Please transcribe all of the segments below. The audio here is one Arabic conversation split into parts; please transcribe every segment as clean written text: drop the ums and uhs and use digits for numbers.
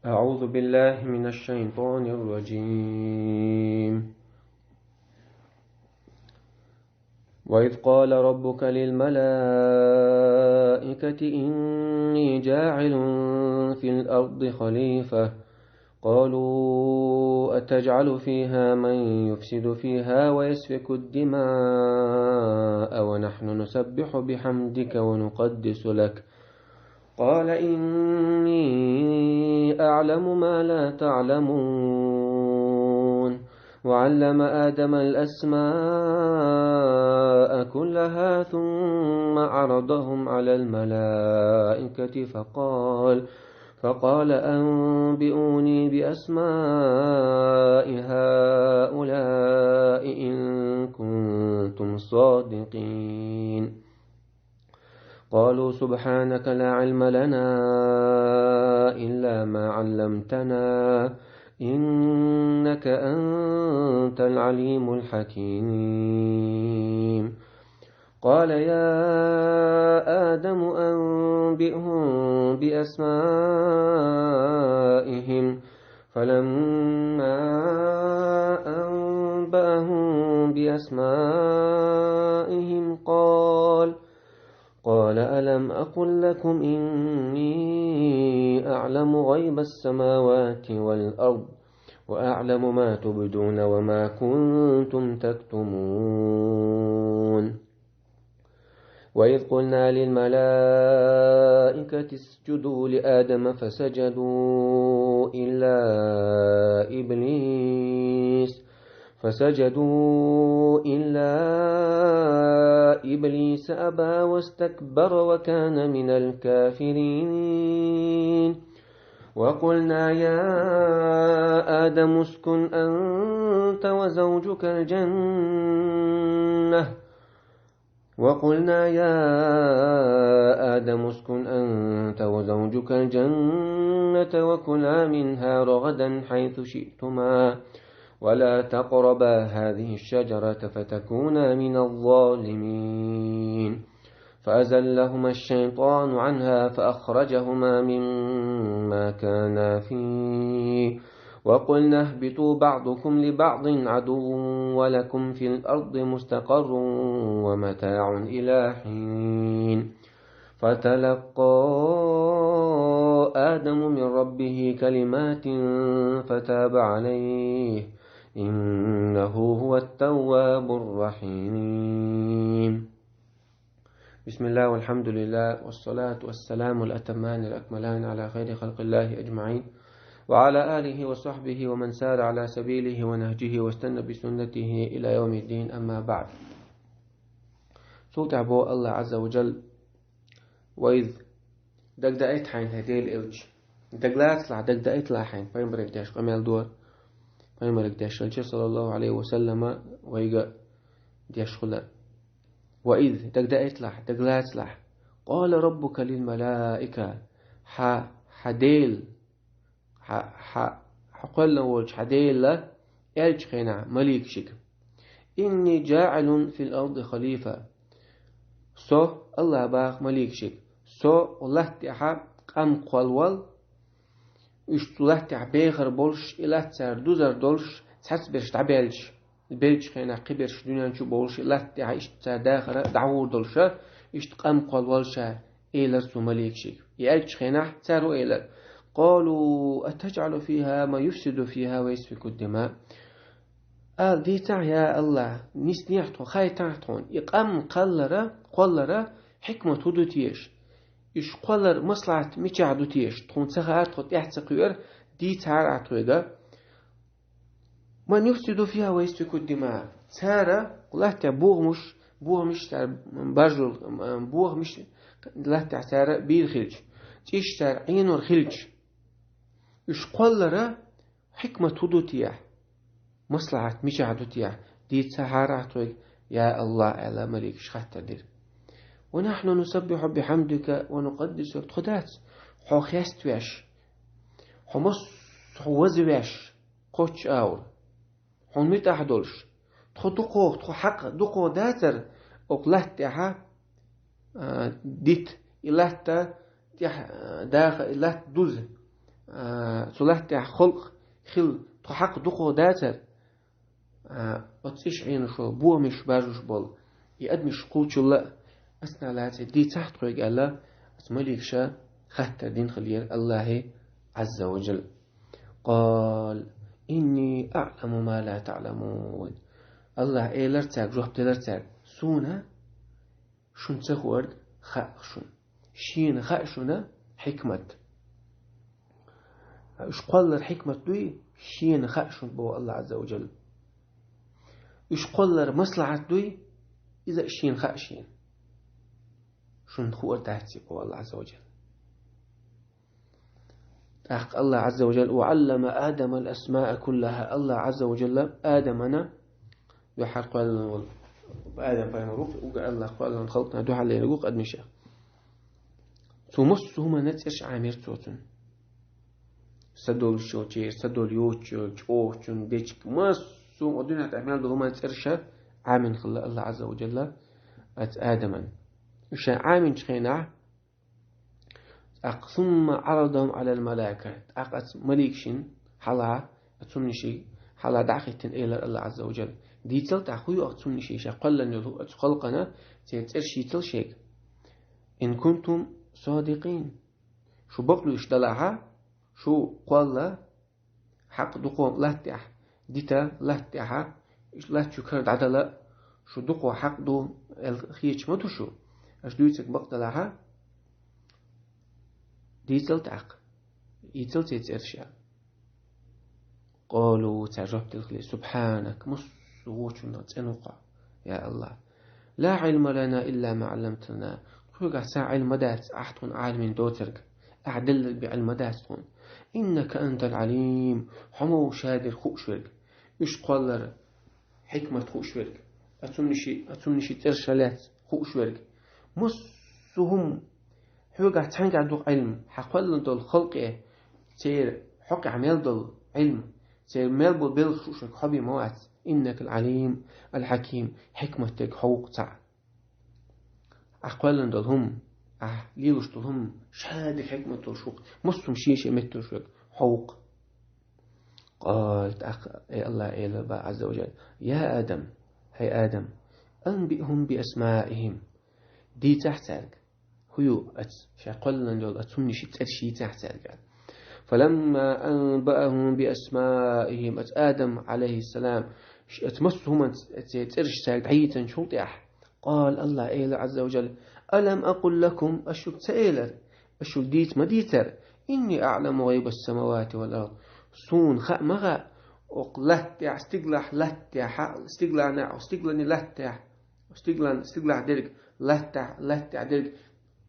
أعوذ بالله من الشيطان الرجيم. وإذ قال ربك للملائكة إني جاعل في الأرض خليفة قالوا أتجعل فيها من يفسد فيها ويسفك الدماء ونحن نسبح بحمدك ونقدس لك قال إني أعلم ما لا تعلمون وعلم آدم الأسماء كلها ثم عرضهم على الملائكة فقال أنبئوني بأسماء هؤلاء إن كنتم صادقين. قالوا سبحانك لا علم لنا إلا ما علمتنا إنك أنت العليم الحكيم. قال يا آدم أنبئهم بأسمائهم فلما أنبأهم بأسمائهم قال ألم أقل لكم إني أعلم غيب السماوات والأرض وأعلم ما تبدون وما كنتم تكتمون. وإذ قلنا للملائكة اسجدوا لآدم فسجدوا إلا إبليس أبى واستكبر وكان من الكافرين. وقلنا يا آدم اسكن أنت وزوجك الجنة وكلا منها رغدا حيث شئتما ولا تقربا هذه الشجرة فتكونا من الظالمين. فأزلهما الشيطان عنها فأخرجهما مما كانا فيه وقلنا اهبطوا بعضكم لبعض عدو ولكم في الأرض مستقر ومتاع إلى حين. فتلقى آدم من ربه كلمات فتاب عليه إنه هو التواب الرحيم. بسم الله والحمد لله والصلاة والسلام الأتمان الأكملان على خير خلق الله أجمعين وعلى آله وصحبه ومن سار على سبيله ونهجه واستنى بسنته إلى يوم الدين. أما بعد، سوت عبو الله عز وجل وإذ دقدقت حين هديل إلج دقلات لع دقدقت لع حين فيمرك داش قميل دور فيمرك داش الجي صلى الله عليه وسلم ويقى داش خلا. وإذ دقدقت لع دقلات لع قال ربك للملائكة حديل حقل وجه حديل إلج خينا مليك شك إني جاعل في الأرض خليفة الله باخ مليك شك الله تحا قم قلوال الله تح بيخر بولش إله تسار دوزر دولش تحس برش تعبالش البيلش خينا قبرش دنيا نشو بولش الله تحا تسار داخر دعور دولش قم قلوالش إله سو مليك شك يألش خينا تسارو إله. قالوا أتجعل فيها ما يفسد فيها ويسفك الدماء. دي يا الله نيحتو خاي تحتون يقام قلرة حكمة تودتيش إيش قلر مصلحة ميشعدوتيش تون سخات تخط يحتقير دي عطويدا من يفسد فيها ويسفك الدماء تارا الله بوغ مش تار برجل بوغ مش الله تار بير خلج تيش تار عينور خلج إيش قلرة حكمة تودتيح مصلحة ميشعدوتيح دي عطويد يا الله على مليك شخات تدير. ونحن نسبح بحمدك ونقدس لك تخدات حوخيست ويش حمص حوز ويش قوش آور حون متاح دولش تخدقوه تخحق دقو داتر أقلتها ديت إلهتا داخل إلهت دوز صلحت خلق خل تحق دقو داتر أتسيش عين شو بو مش باجوش بول يأدمش قوتش الله أسنا لاتي دي تحت قويق الله أتمليك شا خطر دين خليل الله عز وجل قال إني أعلم ما لا تعلمون الله إيلرتاك جوحب تلرتاك سونا شون تخورد خاقشون شين خاقشونا حكمة إش قال الحكمة دوي شين خاقشون بو الله عز وجل إش قال مصلحة دوي إذا شين خاقشين شون خور تحتي بو الله عز وجل أحق الله عز وجل وعلم آدم الأسماء كلها الله عز وجل آدمنا يحق آدم فينروف وقال الله قال خلقنا دوح علينا قوق قد مشى ثمس هما نتش عامر توتن سدول شوتشير سدول يوتشو جوتشون ديشك مس سوم أدنى تعمل هما نترشة عامن خلق الله عز وجل أت آدما وش عامن شخينا ثم عرضهم على الملائكة أقت مليكشين حلا أتمنى شيء حلا دعختن إلى الله عز وجل دي تلت أخوي أتمنى شيء شقلا يلو خلقنا تيترشي تل شيء إن كنتم صادقين شو بقلو إشتلاها شو قال حق دقوم لا تح ديتا لا تح لا تشكر عدلا شو دقو حق دو الخيش ما تشو أش دويتك بقتلها ديتل تعق يتل تيترشا قالوا تعجبت الخلي سبحانك مصوتنا تنقى يا الله لا علم لنا إلا ما علمتنا خوغا ساعة علم دات أحتون عالم دوترك أعدل بعلم داتون إنك أنت العليم حمو شادر خوشورك إيش قال حكمة خوشورك أتمنشي ترشالات خوشورك مصهم حوجة تانج عندك علم حقول دول خلقه تير حق عمل دول علم تير مال بول شوشك حبي موات إنك العليم الحكيم حكمتك حوق تاع أقوال دول هم ليلوش دول هم شاد حكمة دول شوق مصهم شيء متر شوق حوق قالت الله إله عز وجل يا آدم هي آدم أنبئهم بأسمائهم دي تحتك هو شقلنا جل أتمنى شيء ترشي تحت الجال فلما أنبأهم بأسمائهم آدم عليه السلام أتمسهم ترش ترعيتا شوطيح قال الله إله عز وجل ألم أقل لكم أشك تأيلر أشك ديت مديتر إني أعلم غيب السماوات والأرض صون خاء مغا وقلت استقلح لتح استقلع استقلني لتح استقلع درك لتح درك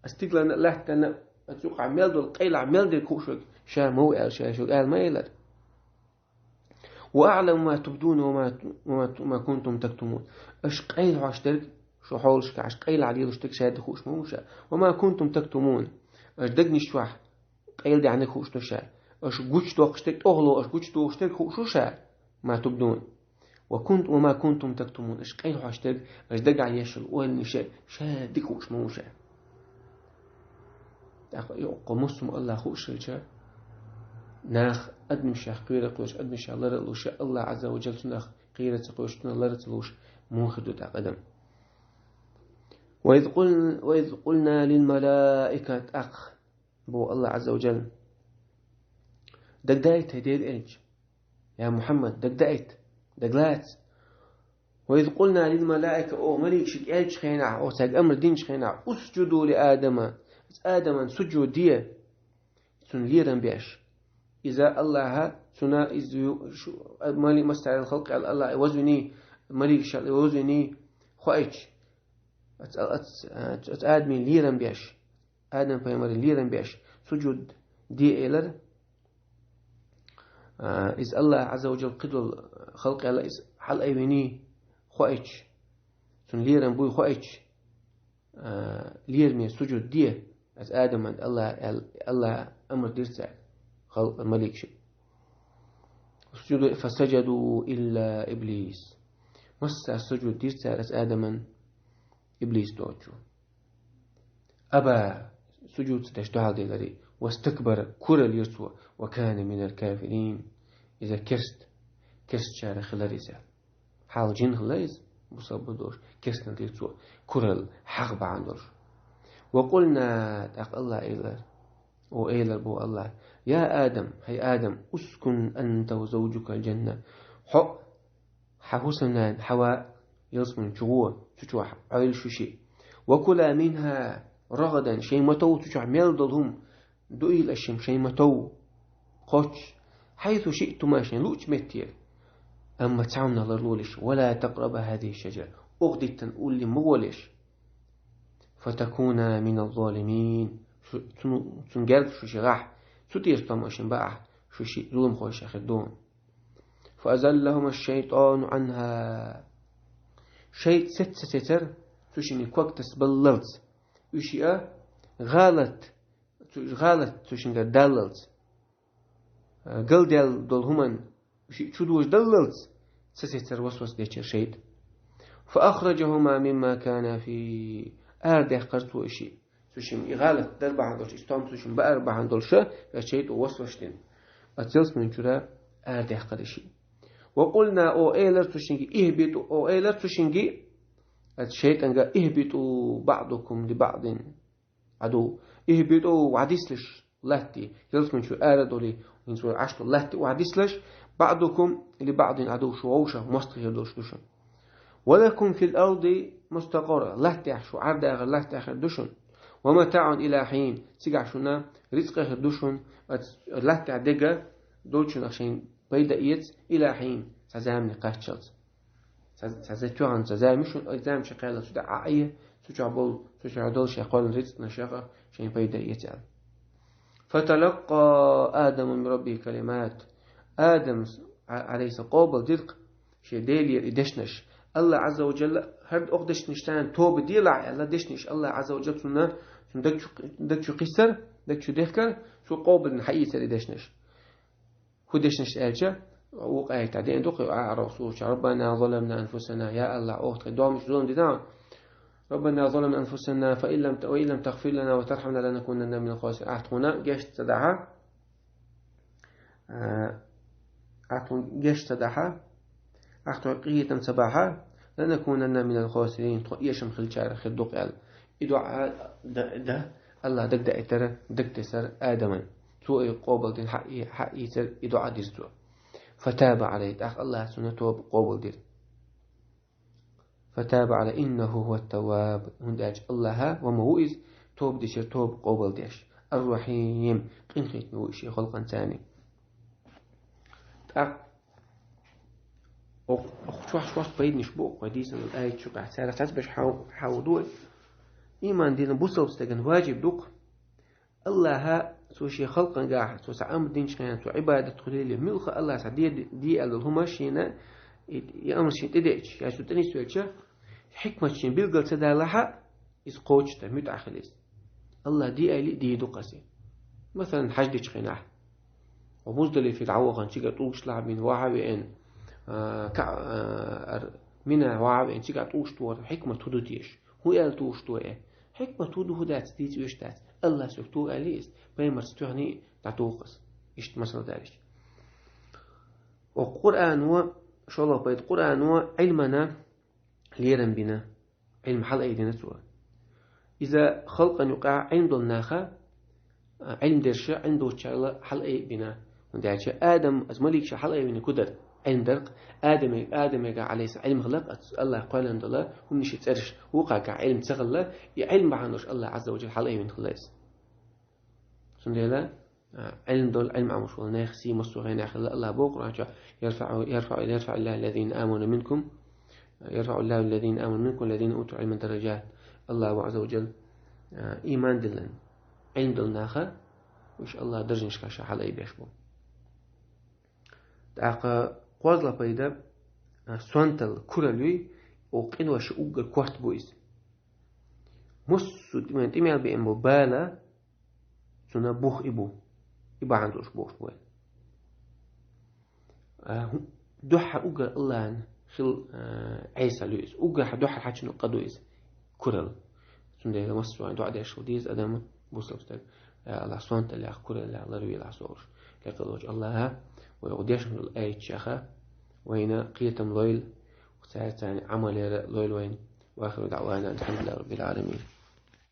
استقلنا لحتنا أتوقع عمل دول قيل عمل دول كوشك شا مو قال شا شو قال ما يلر وأعلم ما تبدون وما كنتم تكتمون أش قيل عشترك شو حولش عش قيل عليه وشتك شاد خوش موشا وما كنتم تكتمون أش دقني شوح قيل دي عنك خوش نشا أش جوش توقشتك أغلو أش جوش توقشتك خوشوشا ما تبدون وما كنتم تكتمون أش قيل عشترك أش دق عليه شل أول نشا شاد خوش موشا قمصم الله خوش الجا ناخ أدمش قيرة قوش أدمش الله رلوش الله عز وجل ناخ قيرة قوش الله رلوش موخد تعقدم وإذ قلنا للملائكة أخ بو الله عز وجل دقدايت هديد إلج يا محمد دقلات وإذ قلنا للملائكة أو مليك شك إلج خينع أو تاق أمر دين خينع أسجدوا لآدم آدم سجود ديه سن ليرن بيش إذا الله سنا مالي مستعد الخلق على الله وزني مالي شال وزني خايش آدمي ليرن بيش آدم بيمر ليرن بيش سجود دي إلر إذا الله عز وجل قدر خلق على حل أيوني خايش سن ليرن بوي خايش ليرمي سجود ديه آدم عند الله أمر ديرتع خلق الملك شيء فسجدوا إلا إبليس مس السجود ديرتع آدم إبليس دوتشو أبا سجود تشتهى ديلري واستكبر كرل يرسو وكان من الكافرين إذا كرست شارع خلاريزة حال جن خلاريز بصبدور كرست نتيرسو كرل حق بعندور وقلنا تاق الله إيلر بو الله يا آدم هي آدم أسكن أنت وزوجك الجنة حسنا حواء يصمن جوه تجوح عيل شوشي وكلا منها رغدا شيء متو تجوح ميلدهم دويل الشم شيء متو قوش حيث شئتما شيء لوش متير أما تعاونا لرولش ولا تقرب هذه الشجرة أغدت تنقول لي مغولش فتكون من الظالمين تنقل شوشي راح ستير طمشن بقى شوشي ظلم خوش أخدون فأزلهم الشيطان عنها شيء ستر تشيني كوكتس باللرز وشيء غالت تشيني دللز قل دل دلهمن وشيء شدوش دللز ستر وسوس ديشر شيء فأخرجهما مما كان في أرده قرطو شيء تشيني غالت دربع عندوش استام تشيني بأربع عندوش شيء وسوستين أتلس من جرا أرده قرشي وقلنا أو إيلر تشينجي إهبطوا أو إيلر تشينجي الشيطان قال إهبطوا بعضكم لبعض عدو إهبطوا وعديسلش لاتي يلس من شو آردولي من شو عشتو لاتي وعديسلش بعضكم لبعض عدو شووشة مستغير دوش ولكم في الأرض مستقرة لاتي شو عرض آخر لاتي آخر دوشن ومتاع إلى حين سيقع شونا رزق آخر دوشن لاتي عدقة دولشن عشان بيدا إيت إلى حين سزامني قاشلت سزتوعن سزامشون أجزام شقالة سدع عائية سجع بول سجع دول شقال رزق نشاقة شين بيدا إيت فتلقى آدم من ربه كلمات آدم عليه قابل دلق شي ديلير إدشنش الله عز وجل هرد أقدش نشتان توب ديلع الله دشنش الله عز وجل سنة دك قصر دك دهكر شو قابل نحقيقة إدشنش خدش نشألجا وقعي تعدين دقي رسول ربنا ظلمنا أنفسنا يا الله أخت دوام ظلم دينا ربنا ظلمنا أنفسنا وإن لم تغفر لنا وترحمنا لنكونن من الخاسرين أعطونا جيش تدعها أعطوا قية سباحة لنكونن من الخاسرين يشم خل شعر خدوق قال إدعاء ده الله دق ترى دق تسر آدما سوء قابل دين حقي سر إدعاء ديرتو فتاب عليه أخ الله سنة توب قابل دير فتاب على إنه هو التواب هنداج الله وما هو إذ توب ديشر توب قابل ديش الرحيم قنخيت نوشي خلقا ثاني شو بعيد نشبوق وديس الآية شو قاعد سارة تسبش حاودوه إيمان دين بوصل بستجن واجب دوق الله سوشي خلقا قاعد سوسع أمر دين شخيان سو عبادة خليلي ملخ الله سعدي دي اللهم شينا يأمر شين تديش يعني سو تاني سويتش حكمة شين بيلقل سدا لها إسقوش تميت عخليس الله دي أيلي دي دوقسي مثلا حج دي شخيناه ومزدلي في العوغان شيقا طوش لعبين وعبين منا وعبين شيقا طوش طور حكمة تدو ديش هو قال طوش طور حكمة تدو هدات ديت ويشتات الله سبتو أليس بيمر ستوعني تعتوقس إشت مثلا دارش والقرآن هو شاء الله بيت القرآن هو علمنا ليرن بنا علم حل أيدينا سوا إذا خلقا يقع عند الناخة علم درشة عنده شغلة حل أي بنا وندعش آدم أزملك شحل أي بنا كدر علم درق آدم يقع عليه علم خلق الله قال عند الله ونشي ترش وقع علم تغلى علم بعنوش الله عز وجل حل أي بنا خلاص سندلا علم دول علم عمش والناخسي مستوغين أخي الله بوقر يرفع الله الذين آمنوا منكم يرفع الله الذين آمنوا منكم الذين أوتوا علم درجات الله عز وجل إيمان دلن علم دل ناخا وش الله درجنش كاشا حل أي بيشبو تاقا قوازلا بيدا سوانتل كورالوي وقنوش أوغر كوارت بويز مسو من تيميال بإمبو بالا سنة بوخ إبا عندوش بوخ بوين دوحة أوغر الله خل عيسى لويس أوغر دوحة حاجة قدويس كورال سنة مسو عندو عدي شوديز أدام بوصل بستاك الله سبحانه وتعالى أخكر الله الله روي الله صور لقد وجه الله ويقديش من الآية شيخة وهنا قيتم لويل وساعتان عمل لويل وين وآخر دعوانا الحمد لله رب العالمين.